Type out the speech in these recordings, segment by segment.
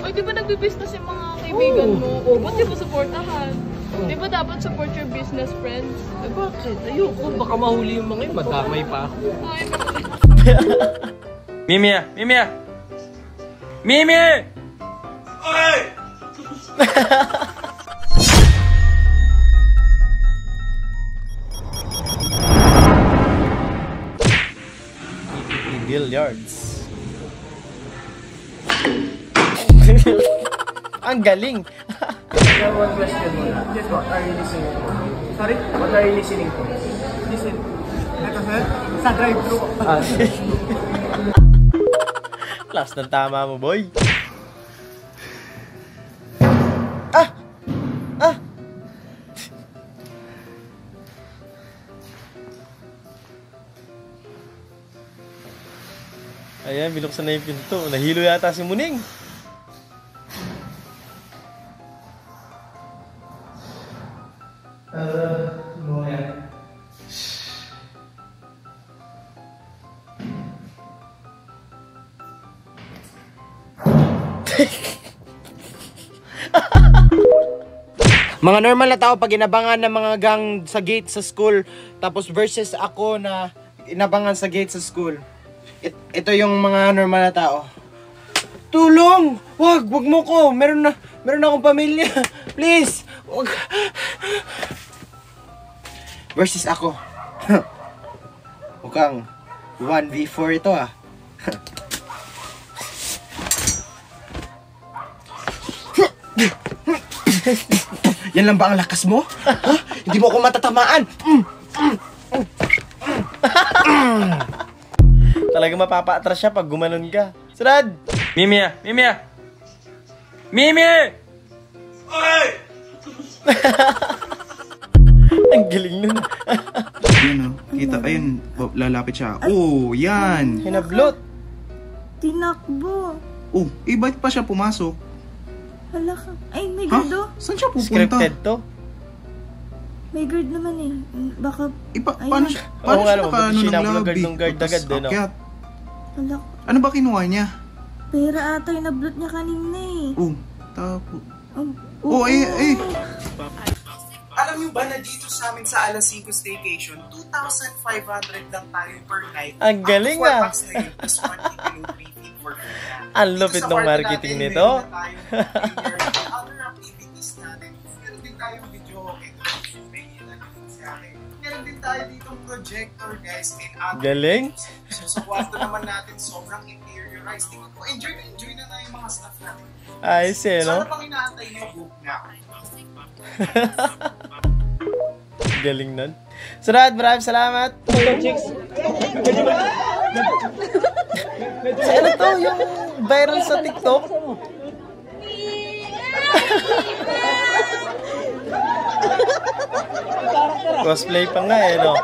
Ay, di ba nagbe-business yung mga kaibigan mo? O, ba't di mo supportahan? Di ba dapat support your business friends? Eh, bakit? Ayoko, baka mahuli yung mga yun, madamay pa ako. Ay, bakit? Mimi! Mimi! Mimi! Oy! Billiards. Ang galing. One question muna. Just what are you listening to? Sorry? What are you listening to? Listen. Ito sir? Sa drive-thru. Last ng tama mo, boy. Ayan, binuksan na yung pinto. Nahilo yata si Muning. Mga normal na tao pag inabangan ng mga gang sa gate sa school, tapos versus ako na inabangan sa gate sa school. Ito yung mga normal na tao. Tulong! Wag mo ko. Meron akong pamilya. Please. Wag. Versus ako. Mukhang 1v4 ito ah. Yan lang ba ang lakas mo? Ha? Hindi mo ako matatamaan. Talagang mapapa-atras siya pag gumanon ka. Sarad! Mimi! Mimi! Mimi! Oy! Ang galing nun. Yan o, kita, ayun, lalapit siya. Oh, yan. Hinablot. Tinakbo. Oh, ba't pa siya pumasok? Hala ka. Ay, may guard oh. Saan siya pupunta? Scripted to. May guard naman eh. Baka... Paano siya naka-ano ng lobby? Ng guard agad din, no? Hala. Ano ba kinuha niya? Pera ata yung nablot niya kanina eh. Oh, tapos... Oh, Alam niyo ba na dito sa amin sa Alas 5 Staycation, 2,500 lang tayo per night. Ang galing ah. Ang lupit ng marketing nito. Other activities natin, meron din tayong video, meron din tayo ditong projector guys. Galing. So sa kwarto naman natin, sobrang interiorized. Tingnan ko, enjoy na yung mga staff natin. Ayos eh, no? So ano pang inaantay niyo, book na? Galing nun. Sarad, maraming salamat. Chicks. Ano to? Yung viral sa TikTok? Cosplay pa nga eh, no?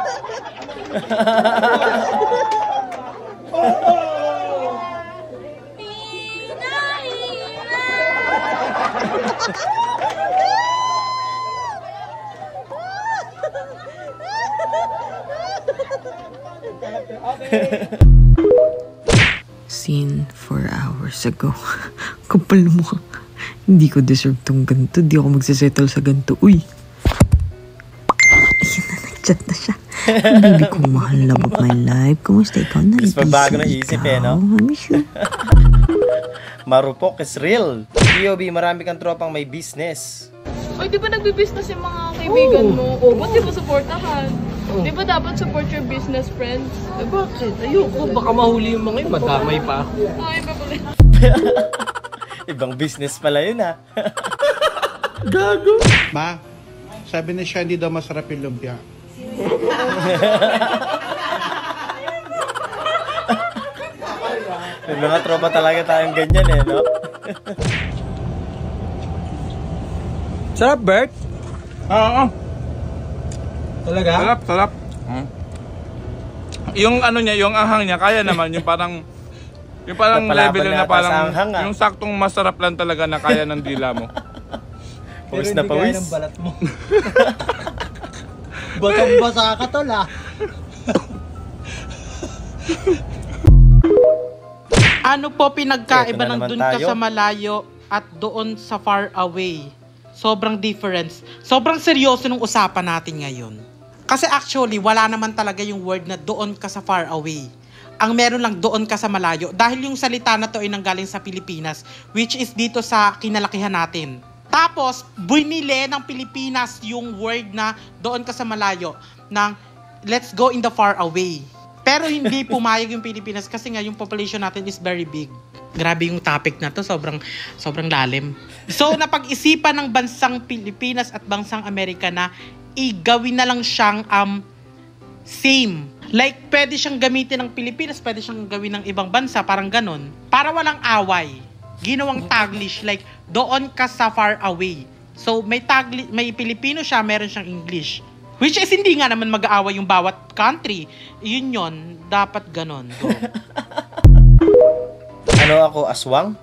Scene 4 hours ago. Kapal mo ka. Hindi ko deserve tong ganito. Di ako magsasettle sa ganito. Uy! Ayun na, nag-chat na siya. Baby ko, mahal, love of my life. Kumusta ikaw? Mas mabago na isip eh, no? I miss you. Marupok is real. POB, marami kang tropang may business. Ay, di ba nagbe-business yung mga kaibigan mo? O, ba't di mo supportahan? Di ba dapat support your business friends? Eh, bakit? Ayoko, baka mahuli yung mga yun, madamay pa ako. Ay, bakit? Ibang business pala yun ha. Gago! Ma, sabi na siya hindi daw masarap yung lumpia. May mga tropa talaga tayong ganyan eh, no? Sarap, Bert? Oo. Talaga? Sarap. Yung ano niya, yung ahang niya, kaya naman. Yung parang level na parang, yung saktong masarap lang talaga na kaya ng dila mo. Pawis na pawis. Pero hindi kaya ng balat mo. Basang-basa ka tol ah. Ano po pinagkaiba Eto na ng naman dun ka tayo. sa malayo at doon sa far away. Sobrang difference. Sobrang seryoso nung usapan natin ngayon. Kasi actually, wala naman talaga yung word na doon ka sa far away. Ang meron lang doon ka sa malayo. Dahil yung salita na to ay nanggaling sa Pilipinas, which is dito sa kinalakihan natin. Tapos, binili ng Pilipinas yung word na doon ka sa malayo ng let's go in the far away. Pero hindi pumayag yung Pilipinas kasi nga yung population natin is very big. Grabe yung topic na to, sobrang lalim. So, napag-isipan ng bansang Pilipinas at bansang Amerika na igawin na lang siyang same. Like, pwede siyang gamitin ng Pilipinas, pwede siyang gawin ng ibang bansa, parang ganon. Para walang away. Ginawang Taglish, like, doon ka sa far away. So, may Pilipino siya, meron siyang English. Which is, hindi nga naman mag-aaway yung bawat country. Yun, dapat ganon. Go. Ano ako, aswang?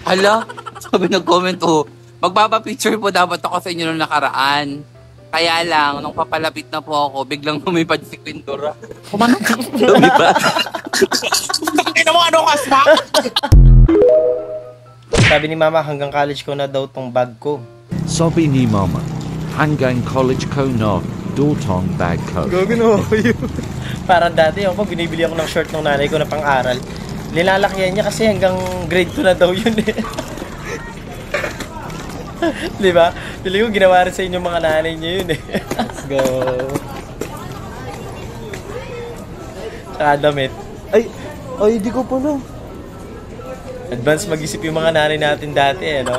Hala, sabi nag-comment magpapapicture po dapat ako sa inyo nung nakaraan. Kaya lang, nung papalapit na po ako, biglang lumipad si Quindora. Kumanak ka? Lumipad. Ano mo, ano aswang? Sabi ni Mama, hanggang college ko na daw tong bag ko. Sabi ni Mama, hanggang college ko na daw bag ko. Gagano ako yun. Parang dati ako, binibili ako ng short ng nanay ko na pang-aral. Nilalakyan niya kasi hanggang grade 2 na daw yun eh. Diba? Pili ko ginawa rin sa inyo mga nanay niyo yun eh. Let's go. Tsaka damit. Ay, di ko pa no. Advance mag-isip yung mga nanay natin dati eh, no?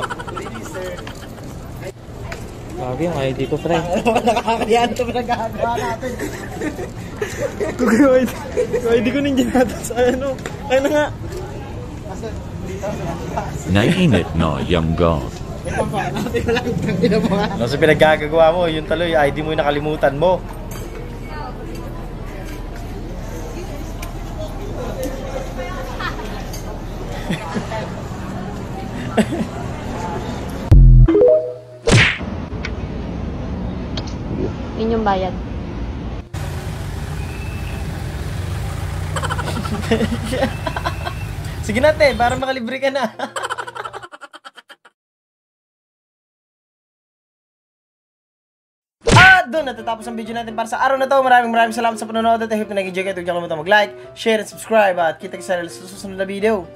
Sabi yung ID ko, pre. Nakakalian ito pinagagawa natin. Kung ID ko ninja natin sa ano. Ano nga? Nainit na young god. No, sa pinaggagawa mo, yun taloy, ID mo yung nakalimutan mo. Yun yung bayad. Sige natin, para makalibre ka na. Doon natatapos ang video natin para sa araw na to. Maraming salamat sa panonood at I hope na nag-enjoy kayo. Huwag niyo kalimutan mag-like, share, and subscribe at kita kita sa susunod na video.